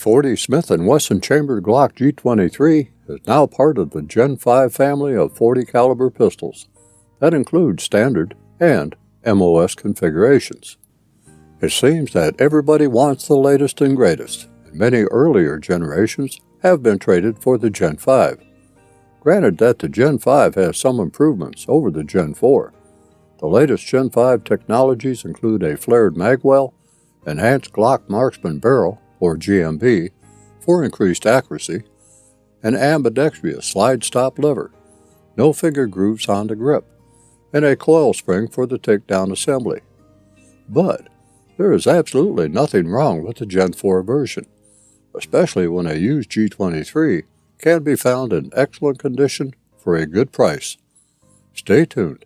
The 40 Smith & Wesson chambered Glock G23 is now part of the Gen 5 family of 40 caliber pistols that includes standard and MOS configurations. It seems that everybody wants the latest and greatest, and many earlier generations have been traded for the Gen 5. Granted that the Gen 5 has some improvements over the Gen 4. The latest Gen 5 technologies include a flared magwell, enhanced Glock marksman barrel, or GMB, for increased accuracy, an ambidextrous slide-stop lever, no finger grooves on the grip, and a coil spring for the takedown assembly. But there is absolutely nothing wrong with the Gen 4 version, especially when a used G23 can be found in excellent condition for a good price. Stay tuned,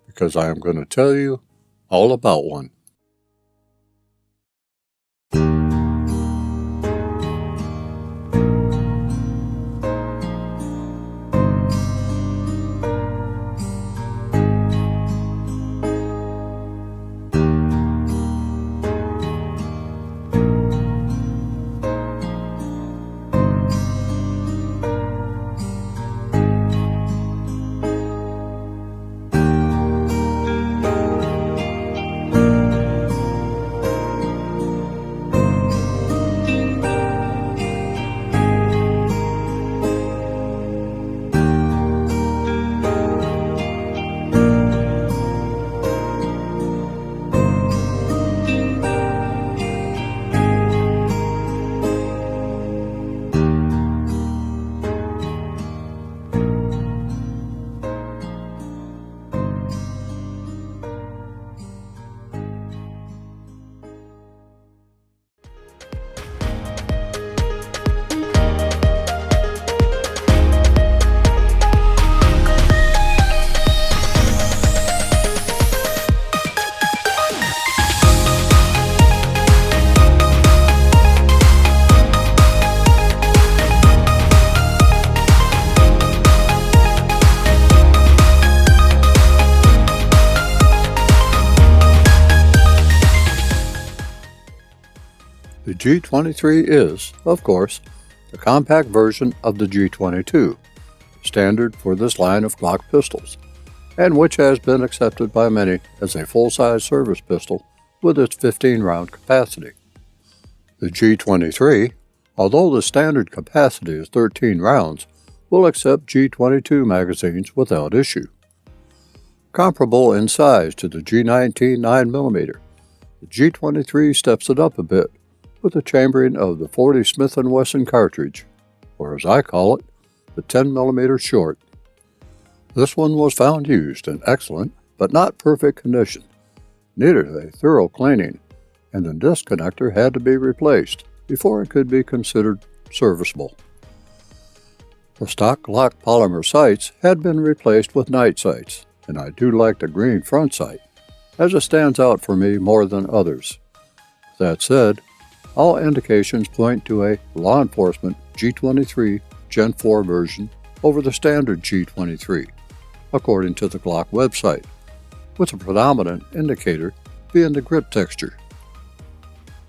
because I am going to tell you all about one. The G23 is, of course, the compact version of the G22, standard for this line of Glock pistols, and which has been accepted by many as a full-size service pistol with its 15-round capacity. The G23, although the standard capacity is 13 rounds, will accept G22 magazines without issue. Comparable in size to the G19 9mm, the G23 steps it up a bit with the chambering of the 40 Smith & Wesson cartridge, or as I call it, the 10mm short. This one was found used in excellent but not perfect condition, needed a thorough cleaning, and the disconnector had to be replaced before it could be considered serviceable. The stock Glock polymer sights had been replaced with night sights, and I do like the green front sight, as it stands out for me more than others. That said, all indications point to a law enforcement G23 Gen 4 version over the standard G23, according to the Glock website, with the predominant indicator being the grip texture.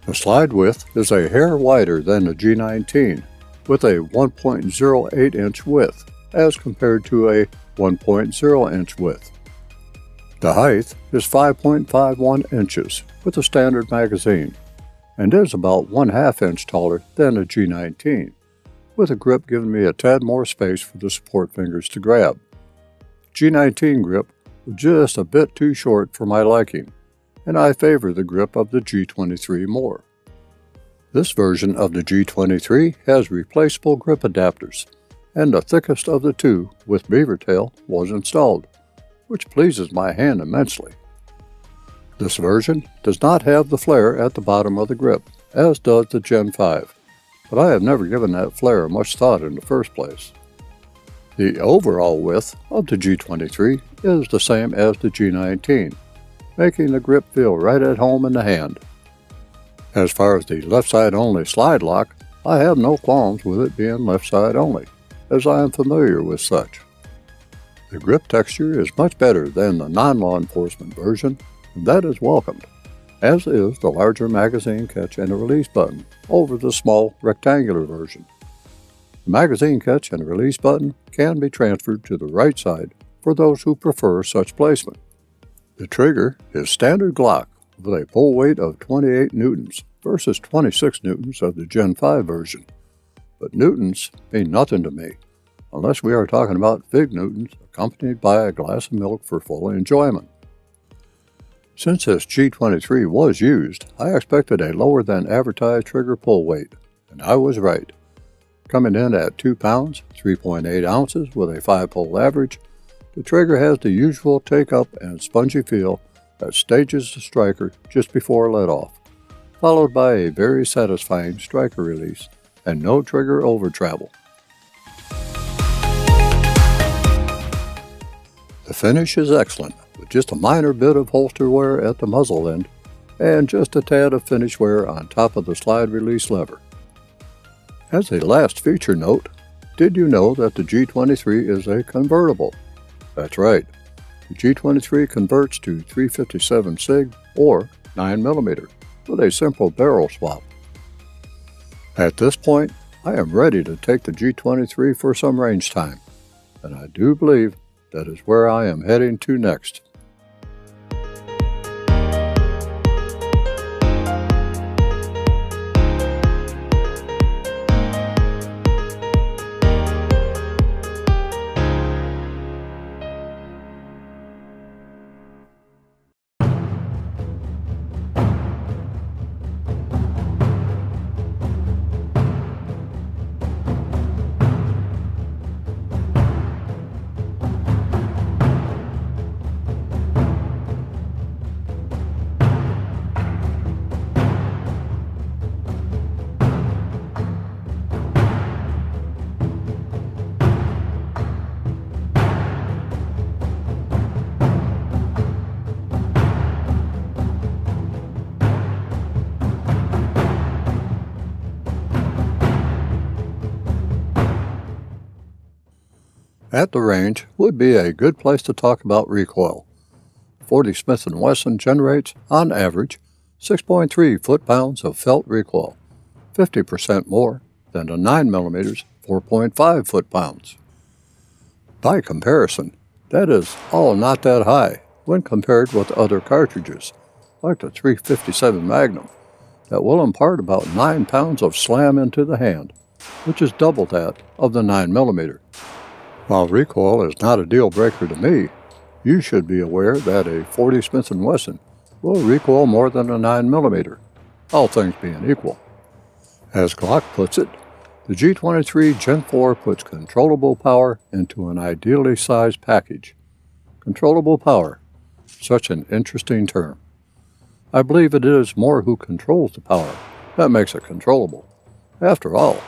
The slide width is a hair wider than the G19, with a 1.08-inch width as compared to a 1.0-inch width. The height is 5.51 inches with a standard magazine, and is about 1/2 inch taller than a G19, with a grip giving me a tad more space for the support fingers to grab. G19 grip was just a bit too short for my liking, and I favor the grip of the G23 more. This version of the G23 has replaceable grip adapters, and the thickest of the two with beaver tail was installed, which pleases my hand immensely. This version does not have the flare at the bottom of the grip, as does the Gen 5, but I have never given that flare much thought in the first place. The overall width of the G23 is the same as the G19, making the grip feel right at home in the hand. As far as the left side only slide lock, I have no qualms with it being left side only, as I am familiar with such. The grip texture is much better than the non-law enforcement version, and that is welcomed, as is the larger magazine catch and release button over the small rectangular version. The magazine catch and release button can be transferred to the right side for those who prefer such placement. The trigger is standard Glock with a pull weight of 28 newtons versus 26 newtons of the Gen 5 version. But newtons mean nothing to me, unless we are talking about Vig newtons accompanied by a glass of milk for full enjoyment. Since this G23 was used, I expected a lower than advertised trigger pull weight, and I was right. Coming in at 2 pounds, 3.8 ounces with a 5-pull average, the trigger has the usual take-up and spongy feel that stages the striker just before let-off, followed by a very satisfying striker release and no trigger over travel. The finish is excellent, with just a minor bit of holster wear at the muzzle end and just a tad of finish wear on top of the slide release lever. As a last feature note, did you know that the G23 is a convertible? That's right, the G23 converts to 357 SIG or 9mm with a simple barrel swap. At this point, I am ready to take the G23 for some range time, and I do believe that is where I am heading to next. At the range would be a good place to talk about recoil. 40 Smith & Wesson generates, on average, 6.3 foot-pounds of felt recoil, 50% more than the 9mm 4.5 foot-pounds. By comparison, that is all not that high when compared with other cartridges, like the 357 Magnum, that will impart about 9 pounds of slam into the hand, which is double that of the 9mm. While recoil is not a deal breaker to me, you should be aware that a 40 Smith & Wesson will recoil more than a 9mm, all things being equal. As Glock puts it, the G23 GEN4 puts controllable power into an ideally sized package. Controllable power, such an interesting term. I believe it is more who controls the power that makes it controllable. After all,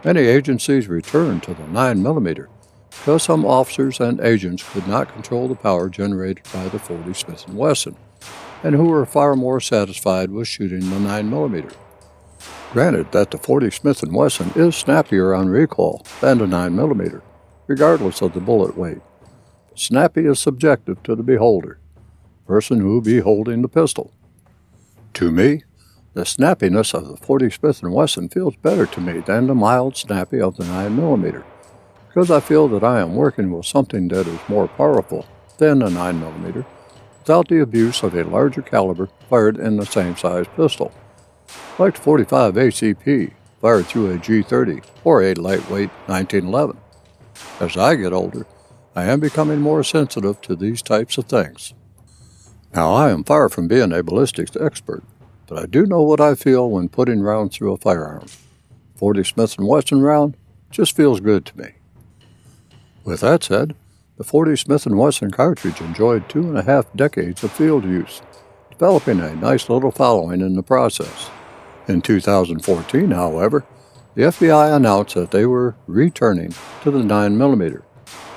many agencies return to the 9mm because some officers and agents could not control the power generated by the 40 Smith & Wesson, and who were far more satisfied with shooting the 9mm. Granted that the 40 Smith & Wesson is snappier on recoil than the 9mm, regardless of the bullet weight. But snappy is subjective to the beholder, the person who be holding the pistol. To me, the snappiness of the 40 Smith & Wesson feels better to me than the mild snappy of the 9mm. Because I feel that I am working with something that is more powerful than a 9mm without the abuse of a larger caliber fired in the same size pistol, like the 45 ACP fired through a G30 or a lightweight 1911. As I get older, I am becoming more sensitive to these types of things. Now, I am far from being a ballistics expert, but I do know what I feel when putting rounds through a firearm. 40 Smith & Wesson round just feels good to me. With that said, the 40 Smith & Wesson cartridge enjoyed 2.5 decades of field use, developing a nice little following in the process. In 2014, however, the FBI announced that they were returning to the 9mm,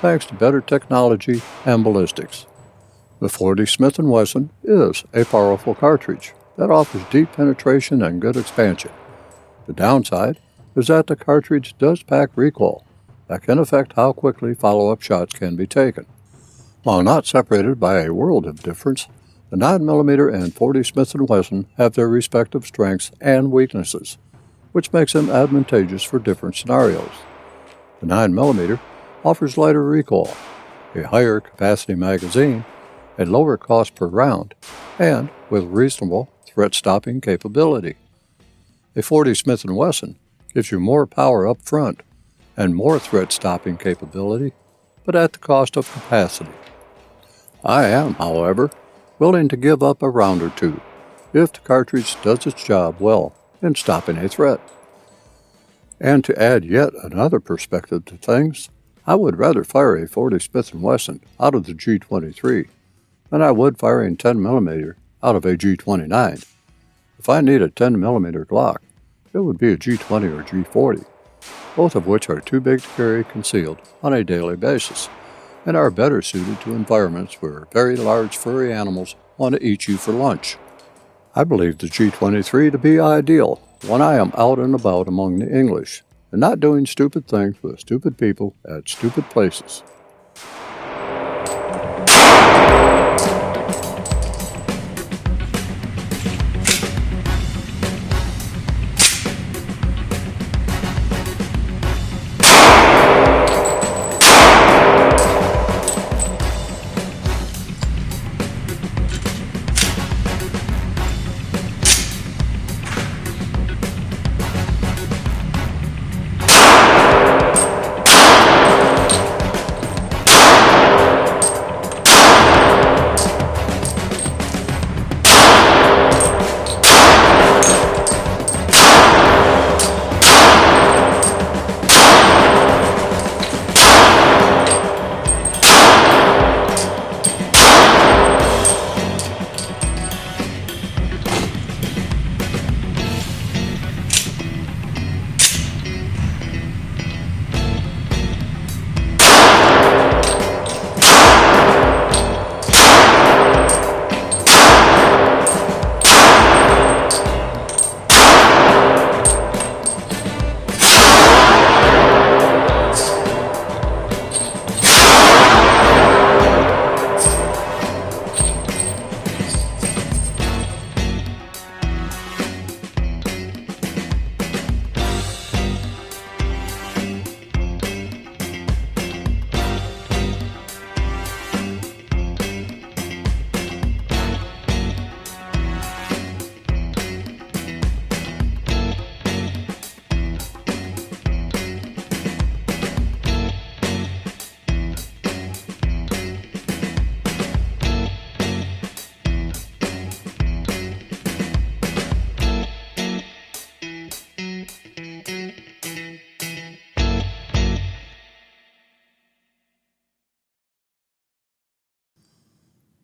thanks to better technology and ballistics. The 40 Smith & Wesson is a powerful cartridge that offers deep penetration and good expansion. The downside is that the cartridge does pack recoil that can affect how quickly follow-up shots can be taken. While not separated by a world of difference, The 9mm and 40 Smith & Wesson have their respective strengths and weaknesses, which makes them advantageous for different scenarios. The 9mm offers lighter recoil, a higher capacity magazine, a lower cost per round, and with reasonable threat-stopping capability. A 40 Smith & Wesson gives you more power up front and more threat-stopping capability, but at the cost of capacity. I am, however, willing to give up a round or two if the cartridge does its job well in stopping a threat. And to add yet another perspective to things, I would rather fire a 40 Smith & Wesson out of the G23 than I would firing 10mm out of a G29. If I need a 10mm Glock, it would be a G20 or G40, both of which are too big to carry concealed on a daily basis, and are better suited to environments where very large furry animals want to eat you for lunch. I believe the G23 to be ideal when I am out and about among the English, and not doing stupid things with stupid people at stupid places.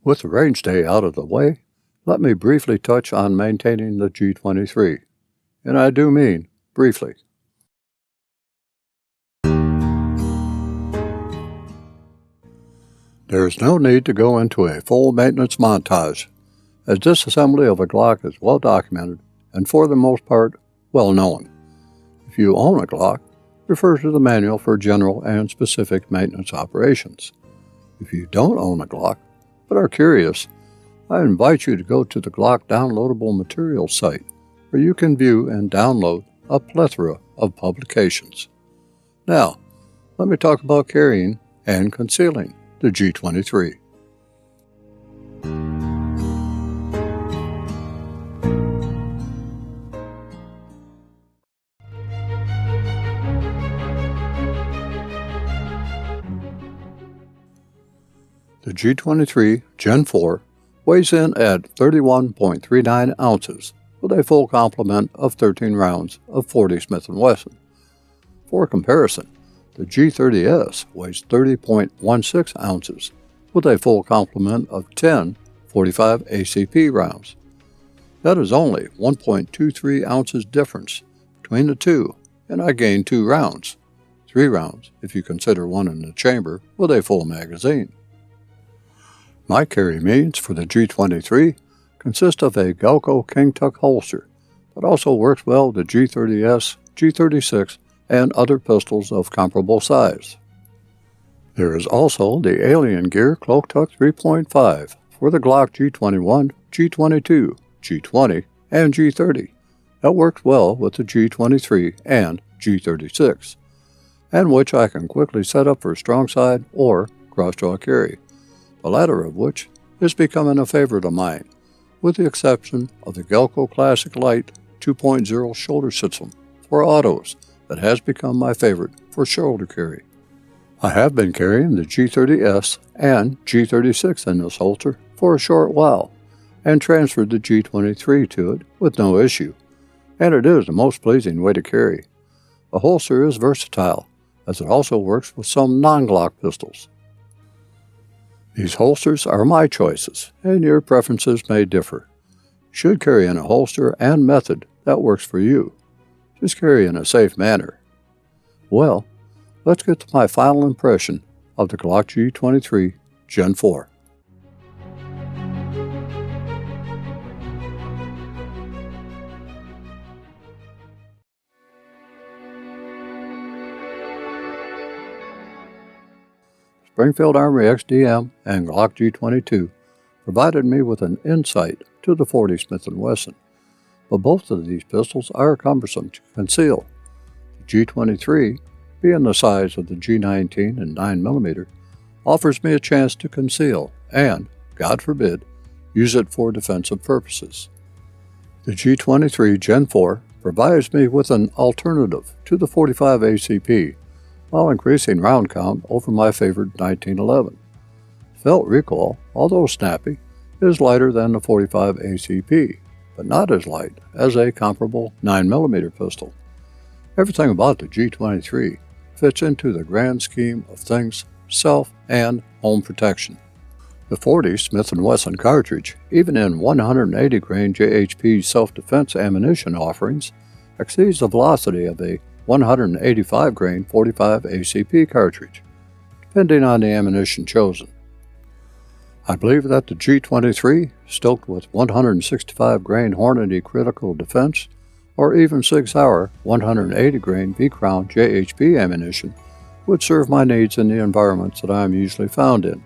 With the range day out of the way, let me briefly touch on maintaining the G23, and I do mean briefly. There is no need to go into a full maintenance montage, as disassembly of a Glock is well documented and for the most part well known. If you own a Glock, refer to the manual for general and specific maintenance operations. If you don't own a Glock, but are curious, I invite you to go to the Glock downloadable materials site, where you can view and download a plethora of publications. Now, let me talk about carrying and concealing the G23. The G23 GEN4 weighs in at 31.39 ounces with a full complement of 13 rounds of 40 Smith & Wesson. For comparison, the G30S weighs 30.16 ounces with a full complement of 10 45 ACP rounds. That is only 1.23 ounces difference between the two, and I gained 2 rounds, 3 rounds if you consider one in the chamber with a full magazine. My carry means for the G23 consist of a Galco King Tuck holster that also works well with the G30S, G36, and other pistols of comparable size. There is also the Alien Gear Cloak Tuck 3.5 for the Glock G21, G22, G20, and G30 that works well with the G23 and G36, and which I can quickly set up for strong side or cross-draw carry, the latter of which is becoming a favorite of mine, with the exception of the Gelco Classic Light 2.0 shoulder system for autos that has become my favorite for shoulder carry. I have been carrying the G30S and G36 in this holster for a short while and transferred the G23 to it with no issue, and it is the most pleasing way to carry. The holster is versatile, as it also works with some non-Glock pistols. These holsters are my choices, and your preferences may differ. You should carry in a holster and method that works for you. Just carry in a safe manner. Well, let's get to my final impression of the Glock G23 GEN4. Springfield Armory XDM and Glock G22 provided me with an insight to the 40 Smith & Wesson, but both of these pistols are cumbersome to conceal. The G23, being the size of the G19 and 9mm, offers me a chance to conceal and, God forbid, use it for defensive purposes. The G23 GEN4 provides me with an alternative to the 45 ACP, while increasing round count over my favorite 1911. Felt recoil, although snappy, is lighter than the 45 ACP, but not as light as a comparable 9mm pistol. Everything about the G23 fits into the grand scheme of things, self and home protection. The 40 Smith & Wesson cartridge, even in 180 grain JHP self-defense ammunition offerings, exceeds the velocity of a 185 grain 45 ACP cartridge, depending on the ammunition chosen. I believe that the G23, stoked with 165 grain Hornady critical defense, or even 6 Sauer 180 grain V-Crown JHP ammunition, would serve my needs in the environments that I am usually found in.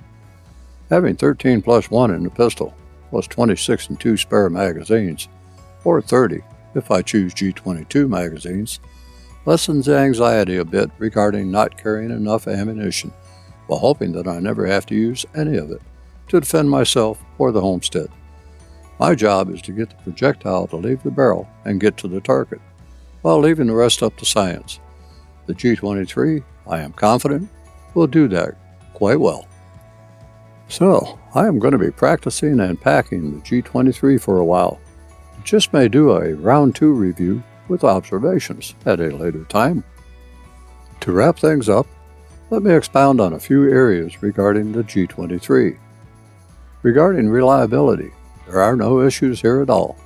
Having 13 plus 1 in the pistol, plus 26 and 2 spare magazines, or 30 if I choose G22 magazines, lessens the anxiety a bit regarding not carrying enough ammunition, while hoping that I never have to use any of it to defend myself or the homestead. My job is to get the projectile to leave the barrel and get to the target, while leaving the rest up to science. The G23, I am confident, will do that quite well. So, I am going to be practicing and packing the G23 for a while. Just may do a round 2 review with observations at a later time. To wrap things up, let me expound on a few areas regarding the G23. Regarding reliability, there are no issues here at all.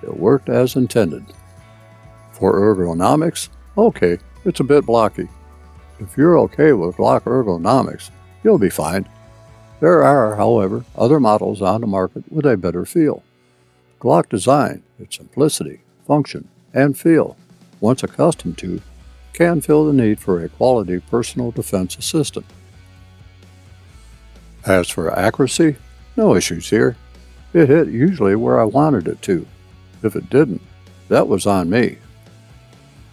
It worked as intended. For ergonomics, okay, it's a bit blocky. If you're okay with Glock ergonomics, you'll be fine. There are, however, other models on the market with a better feel. Glock design, its simplicity, function, and feel, once accustomed to, can fill the need for a quality personal defense assistant. As for accuracy, no issues here. It hit usually where I wanted it to. If it didn't, that was on me.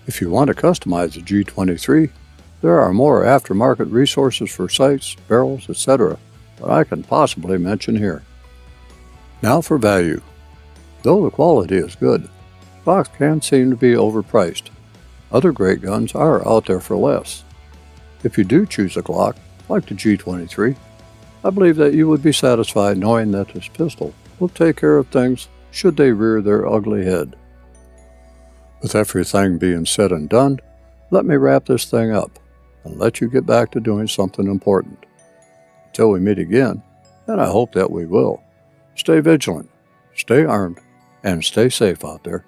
If you want to customize the G23, there are more aftermarket resources for sights, barrels, etc. that I can possibly mention here. Now for value. Though the quality is good, Glocks can seem to be overpriced. Other great guns are out there for less. If you do choose a Glock, like the G23, I believe that you would be satisfied knowing that this pistol will take care of things should they rear their ugly head. With everything being said and done, let me wrap this thing up and let you get back to doing something important. Until we meet again, and I hope that we will, stay vigilant, stay armed, and stay safe out there.